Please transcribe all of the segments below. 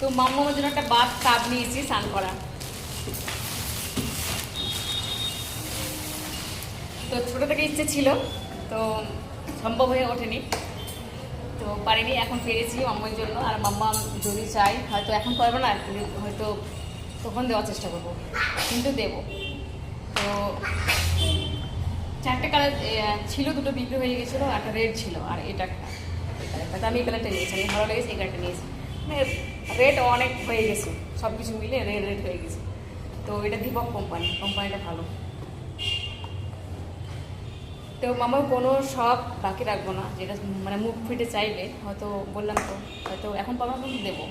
তো মাম্মার জন্য একটা বাথ টাব নিয়েছি স্নান করা। তো ছোটো থেকে ইচ্ছে ছিল, তো সম্ভব হয়ে ওঠেনি, তো পারিনি। এখন পেরেছি মাম্মার জন্য। আর মাম্মা যদি চাই, হয়তো এখন পারবো না, হয়তো তখন দেওয়ার চেষ্টা করবো, কিন্তু দেবো। তো 4টে কালার ছিল, 2টো বিক্রি হয়ে গেছিলো, একটা রেড ছিল আর এটা একটা। আমি এই কালারটা নিয়েছি, আমি ভালো লেগেছে, এই কালারটা নিয়েছি। মানে রেড অনেক হয়ে গেছে, সব কিছু মিলে রেড হয়ে গেছে। তো এটা দীপক কোম্পানিটা ভালো। তো মামার কোনো শখ বাকি রাখবো না, যেটা মানে মুখ ফিটে চাইবে, হয়তো বললাম তো, হয়তো এখন পাবো না, কিন্তু দেবো।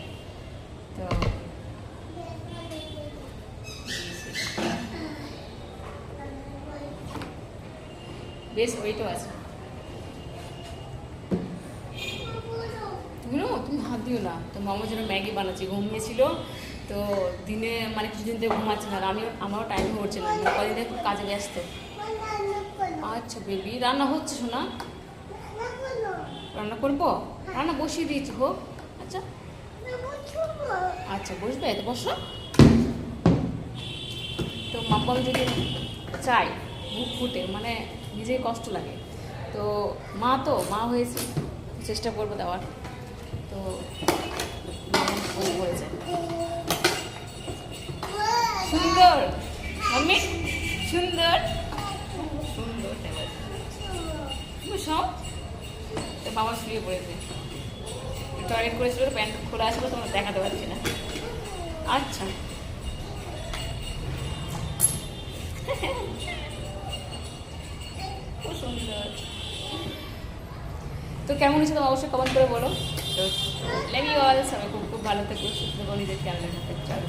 তো বেশ ওইটাও আছে। তুমি হাত দিও না। তো মামার জন্য ম্যাগি বানাচ্ছি, ঘুমিয়েছিল তো দিনে, মানে কিছুদিন থেকে ঘুমাচ্ছে না। আমারও টাইম হচ্ছে না, কদিন থেকে খুব কাজে ব্যস্ত। আচ্ছা বেবি, রান্না হচ্ছে শোনা? রান্না করবো? রান্না বসিয়ে দিয়েছি, হোক। আচ্ছা আচ্ছা, বসবে তো, বসো। তো মাম্মা যদি চাই বুক ফুটে, মানে নিজেই কষ্ট লাগে, তো মা হয়েছে, চেষ্টা করবো দেওয়ার। তো হয়েছে সুন্দর, মাম্মি সুন্দর সুন্দর। সব তো বাবা শুয়ে পড়েছে, টয়লেট করেছিল, প্যান্ট খোলা আসলে তোমার দেখাতে পারছি না। আচ্ছা খুব সুন্দর। তো কেমন হয়েছে তোমার অবশ্যই কমেন্ট করে বলো। তো লাভ ইউ অল, সবাই খুব খুব ভালো থেকো, সুস্থ থেকো, নিজের খেয়াল রাখতে। চলো।